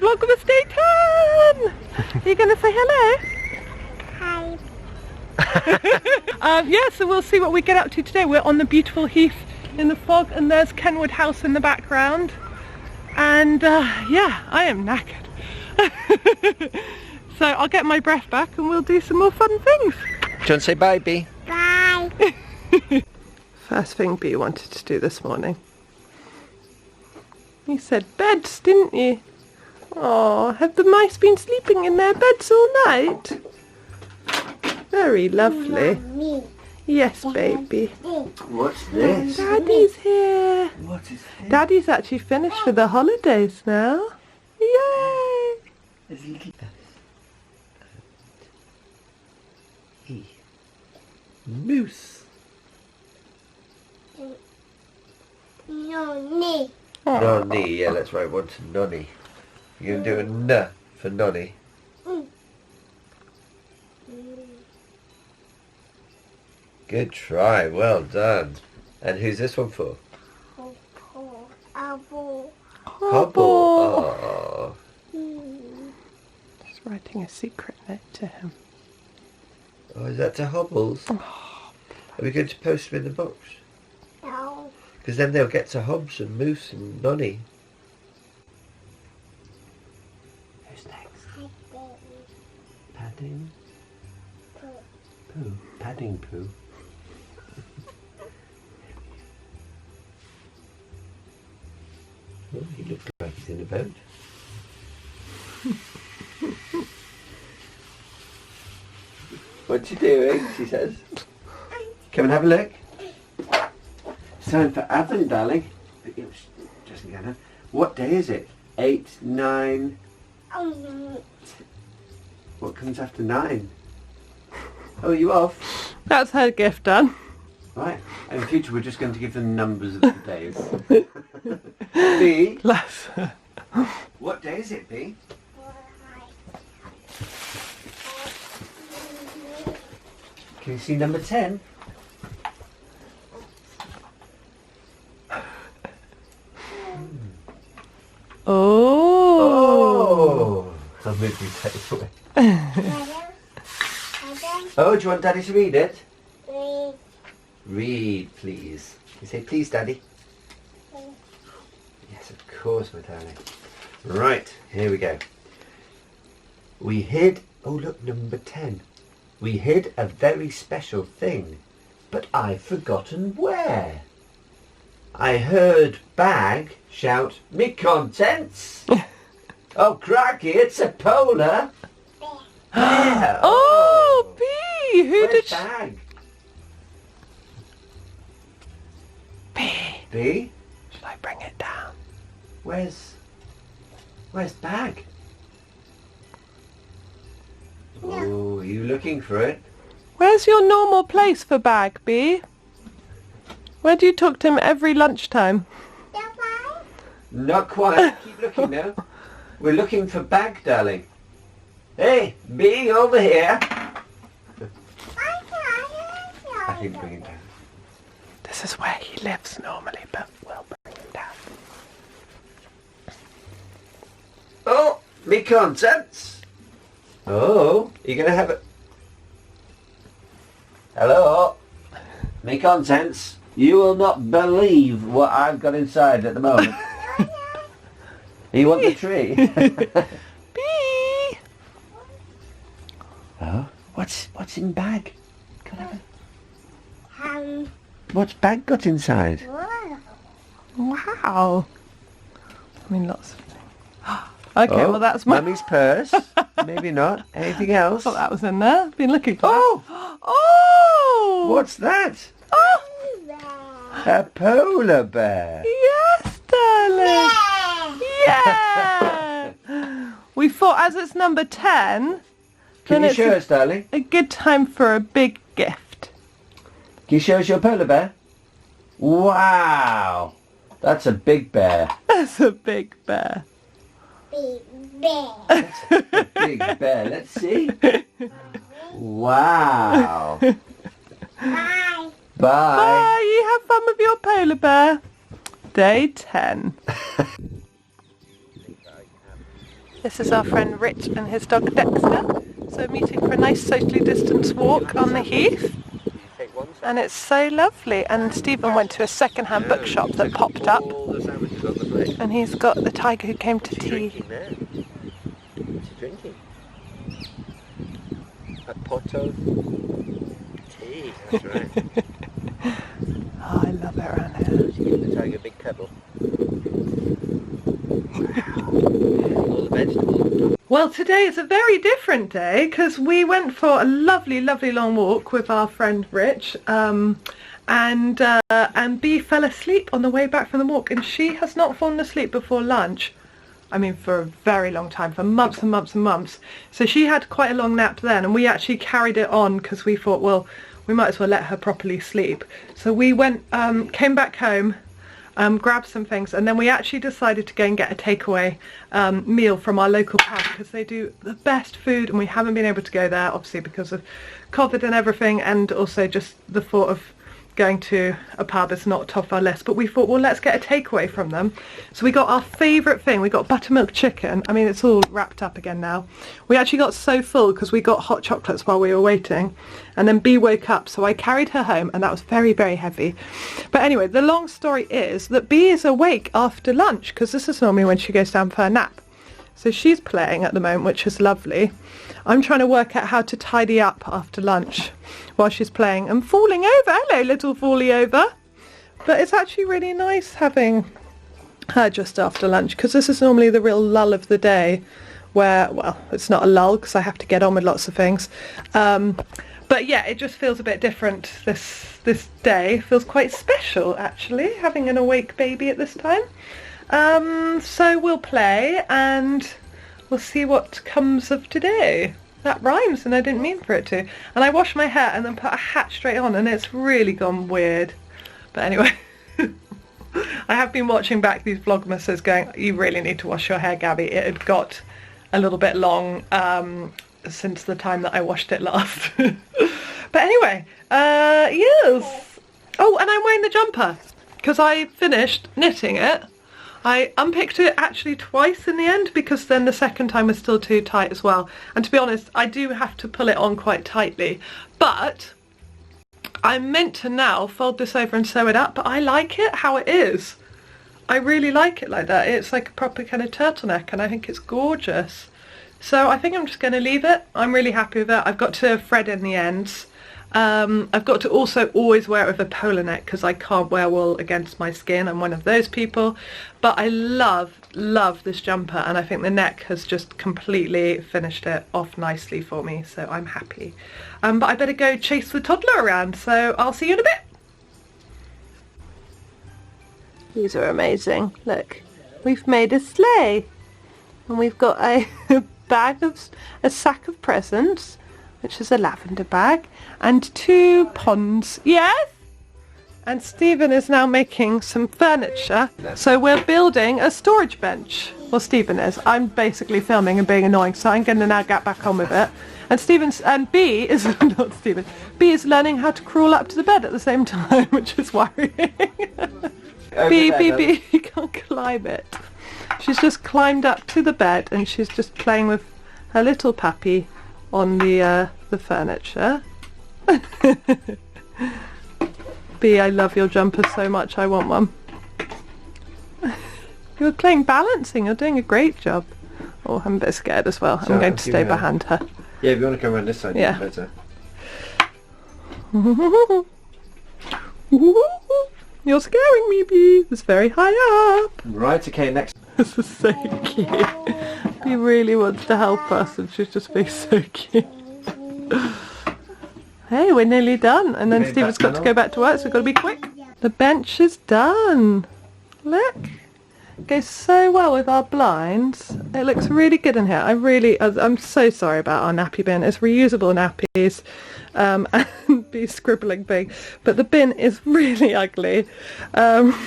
Vlogmas Day 10! Are you going to say hello? Hi. Yeah, so we'll see what we get up to today. We're on the beautiful heath in the fog and there's Kenwood House in the background. And yeah, I am knackered. So I'll get my breath back and we'll do some more fun things. Do you want to say bye, Bea? Bye. First thing Bea wanted to do this morning. You said beds, didn't you? Oh, have the mice been sleeping in their beds all night? Very lovely. Mommy. Yes, baby. What's this? Daddy's here. What is this? Daddy's actually finished for the holidays now. Yay! There's a little moose. Nonny. Nonny, yeah, that's right, one to Nonny. You're going to do a N for Nonny. Good try, well done. And who's this one for? Apple. Hobble. Oh. Just writing a secret note to him. Oh, is that to Hobbles? Oh. Are we going to post them in the box? No. Because then they'll get to Hobbs and Moose and Nonny. Who's next? Padding? Poo. Padding poo. Oh, he looks like he's in a boat. What you doing? She says. Come and have a look. It's time for Advent, darling. Just again. What day is it? 8, 9. What comes after 9? Oh, are you off? That's her gift done. Right. In the future, we're just going to give them numbers of the days. Bea? Bless her. What day is it, Bea? Can you see number 10? Oh. I'll move you tape away. Oh, do you want Daddy to read it? Read, please. You say, please, Daddy. Yes, of course, my darling. Right, here we go. We hid... Oh, look, number 10. We hid a very special thing, but I've forgotten where. I heard Bag shout, "Me contents!" Oh, cracky, it's a polar. Yeah. Oh, Bea! Who Where's did she... Bag? Bea, Bea? should I bring it down? Where's Bag? Oh, are you looking for it? Where's your normal place for Bag, Bea? Where do you talk to him every lunchtime? Not quite. Keep looking now. We're looking for Bag, darling. Hey, Bea, over here. I think bring him down. This is where he lives normally, but we'll bring him down. Oh, me contents. Oh, you going to have it? Hello? Me contents. You will not believe what I've got inside at the moment. You want the tree? Bea! Oh, what's in Bag? Can I have it? What's Bag got inside? Wow. I mean, lots of things. Okay, Oh, well that's my... Mummy's purse. Maybe not. Anything else? I thought that was in there. Been looking for Oh! that. Oh! What's that? Oh! A polar bear. Yes, darling. Yeah. We thought as it's number 10, Can then you it's show us, darling? a good time for a big gift. Can you show us your polar bear? Wow. That's a big bear. That's a big bear. Big bear. Let's see. Wow. Bye. Bye. Bye. You have fun with your polar bear. Day 10. This is our friend Rich and his dog Dexter. So meeting for a nice socially distanced walk on the heath. And it's so lovely. And Stephen went to a second-hand bookshop that popped up. And he's got the tiger who came to tea. What's he drinking? A pot of tea, that's right. Oh, I love it around here. Give the tiger a big cuddle. All the vegetables. Well, today is a very different day because we went for a lovely, lovely long walk with our friend Rich, and Bea fell asleep on the way back from the walk, and she has not fallen asleep before lunch. I mean, for a very long time, for months and months and months. So she had quite a long nap then, and we actually carried it on because we thought, well, we might as well let her properly sleep. So we went, came back home, grabbed some things, and then we actually decided to go and get a takeaway meal from our local pub because they do the best food, and we haven't been able to go there obviously because of COVID and everything, and also just the thought of going to a pub is not top of our list. But we thought, well, let's get a takeaway from them. So we got our favourite thing. We got buttermilk chicken. I mean, it's all wrapped up again now. We actually got so full because we got hot chocolates while we were waiting, and then Bea woke up, so I carried her home, and that was very, very heavy. But anyway, the long story is that Bea is awake after lunch because this is normally when she goes down for her nap. So she's playing at the moment, which is lovely. I'm trying to work out how to tidy up after lunch while she's playing and falling over. Hello, little fally over. But it's actually really nice having her just after lunch because this is normally the real lull of the day where, well, it's not a lull because I have to get on with lots of things. But yeah, it just feels a bit different this day. It feels quite special, actually, having an awake baby at this time. So we'll play and we'll see what comes of today. That rhymes and I didn't mean for it to. And I washed my hair and then put a hat straight on and it's really gone weird. But anyway, I have been watching back these Vlogmases going, you really need to wash your hair, Gabby. It had got a little bit long since the time that I washed it last. But anyway, yes. Oh, and I'm wearing the jumper because I finished knitting it. I unpicked it actually twice in the end because then the second time was still too tight as well. And to be honest, I do have to pull it on quite tightly. But I'm meant to now fold this over and sew it up, but I like it how it is. I really like it like that. It's like a proper kind of turtleneck and I think it's gorgeous. So I think I'm just going to leave it. I'm really happy with it. I've got to thread in the ends. I've got to also always wear it with a polo neck because I can't wear wool against my skin. I'm one of those people. But I love this jumper and I think the neck has just completely finished it off nicely for me. So I'm happy. But I better go chase the toddler around. So I'll see you in a bit. These are amazing. Look, we've made a sleigh. And we've got a a sack of presents, which is a lavender bag, and 2 ponds. Yes? And Stephen is now making some furniture. So we're building a storage bench. Well, Stephen is. I'm basically filming and being annoying, so I'm going to now get back on with it. And Bea is not Stephen. Bea is learning how to crawl up to the bed at the same time, which is worrying. Bea, you can't climb it. She's just climbed up to the bed and she's just playing with her little puppy on the furniture. Bea, I love your jumper so much, I want one. You're playing balancing, you're doing a great job. Oh, I'm a bit scared as well. I'm going to stay behind her. Yeah, if you want to come around this side, yeah. Better. You're scaring me, Bea. It's very high up. Right, okay, next. This is so cute. Bea really wants to help us and she's just being so cute. Hey, we're nearly done. And then Stephen's got to go back to work, so we've got to be quick. The bench is done. Look. It goes so well with our blinds. It looks really good in here. I'm so sorry about our nappy bin. It's reusable nappies. And Bea scribbling big. But the bin is really ugly.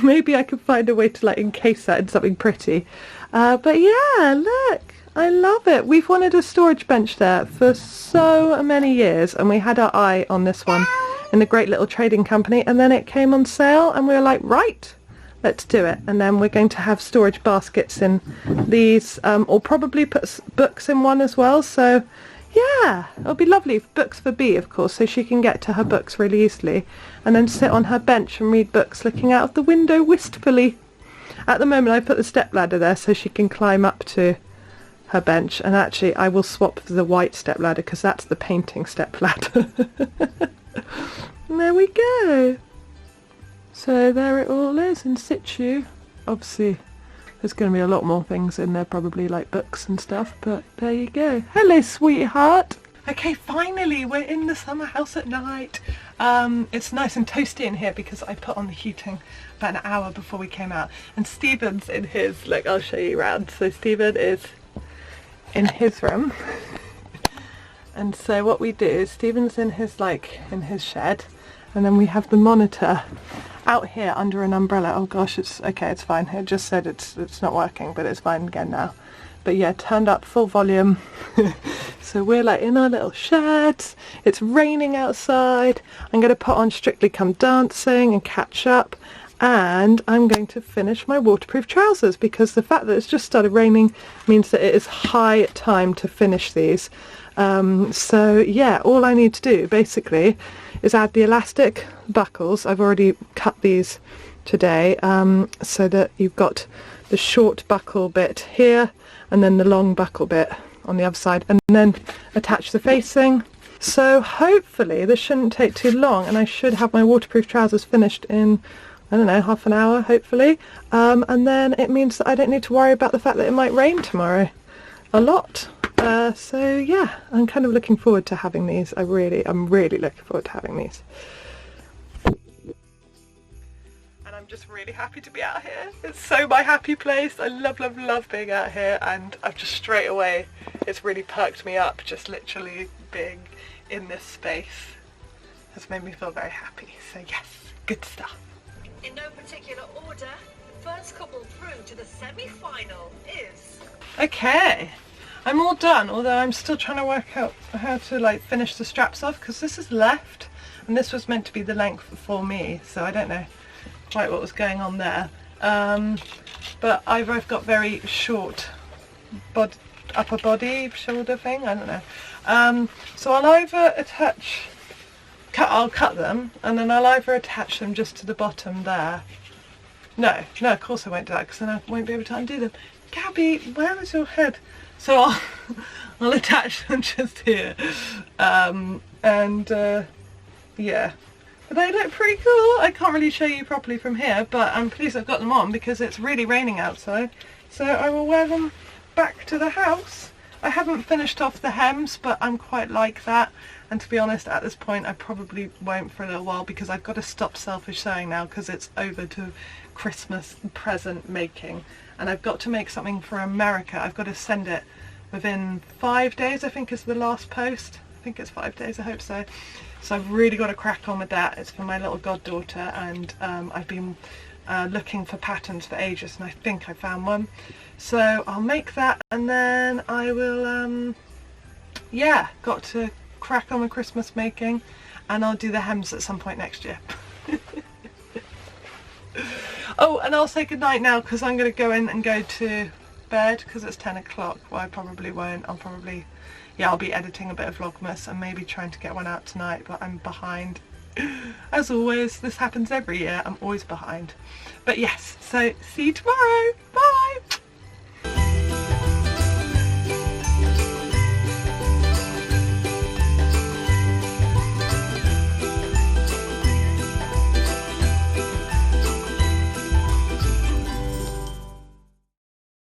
Maybe I could find a way to like encase that in something pretty. But yeah, look. I love it. We've wanted a storage bench there for so many years and we had our eye on this one in the Great Little Trading Company and then it came on sale and we were like, right, let's do it. And then we're going to have storage baskets in these, or probably put books in one as well. So yeah, it'll be lovely. Books for B, of course, so she can get to her books really easily and then sit on her bench and read books looking out of the window wistfully. At the moment I put the stepladder there so she can climb up to her bench, and actually I will swap the white stepladder because that's the painting stepladder. There we go. So there it all is in situ. Obviously there's going to be a lot more things in there, probably like books and stuff, but there you go. Hello, sweetheart. Okay, finally we're in the summer house at night. It's nice and toasty in here because I put on the heating about an hour before we came out. And Stephen's in his, look, I'll show you around. So Stephen is in his room. And so what we do is Stephen's in his, in his shed, and then we have the monitor out here under an umbrella. Oh gosh, it's okay, it's fine. It just said it's not working, but it's fine again now. But yeah, turned up full volume. So we're like in our little sheds. It's raining outside. I'm going to put on Strictly Come Dancing and catch up. And I'm going to finish my waterproof trousers because the fact that it's just started raining means that it is high time to finish these. So yeah, all I need to do basically is add the elastic buckles. I've already cut these today, so that you've got the short buckle bit here and then the long buckle bit on the other side, and then attach the facing. So hopefully this shouldn't take too long, and I should have my waterproof trousers finished in, I don't know, half an hour hopefully, and then it means that I don't need to worry about the fact that it might rain tomorrow a lot. So yeah, I'm kind of looking forward to having these. I'm really looking forward to having these. And I'm just really happy to be out here. It's so my happy place. I love, love, love being out here, and I've just straight away, it's really perked me up. Just literally being in this space has made me feel very happy. So yes, good stuff. In no particular order, the first couple through to the semi-final is... Okay. I'm all done, although I'm still trying to work out how to finish the straps off, because this is left and this was meant to be the length for me, so I don't know quite what was going on there. But either I've got very short upper body shoulder thing, I don't know. So I'll either I'll cut them, and then I'll either attach them just to the bottom there. No, of course I won't do that because then I won't be able to undo them. Gabby, where is your head? So I'll attach them just here, yeah, but they look pretty cool. I can't really show you properly from here, but I'm pleased I've got them on because it's really raining outside, so I will wear them back to the house. I haven't finished off the hems, but I'm quite like that, and to be honest at this point I probably won't for a little while because I've got to stop selfish sewing now because it's over to Christmas present making. And I've got to make something for America. I've got to send it within 5 days, I think is the last post. I think it's 5 days, I hope so. So I've really got to crack on with that. It's for my little goddaughter, and I've been looking for patterns for ages, and I think I found one. So I'll make that, and then I will, yeah, got to crack on with Christmas making, and I'll do the hems at some point next year. Oh, and I'll say goodnight now because I'm going to go in and go to bed because it's 10 o'clock. Well, I probably won't. I'll be editing a bit of Vlogmas and maybe trying to get one out tonight, but I'm behind. As always, this happens every year. I'm always behind. But yes, so see you tomorrow. Bye!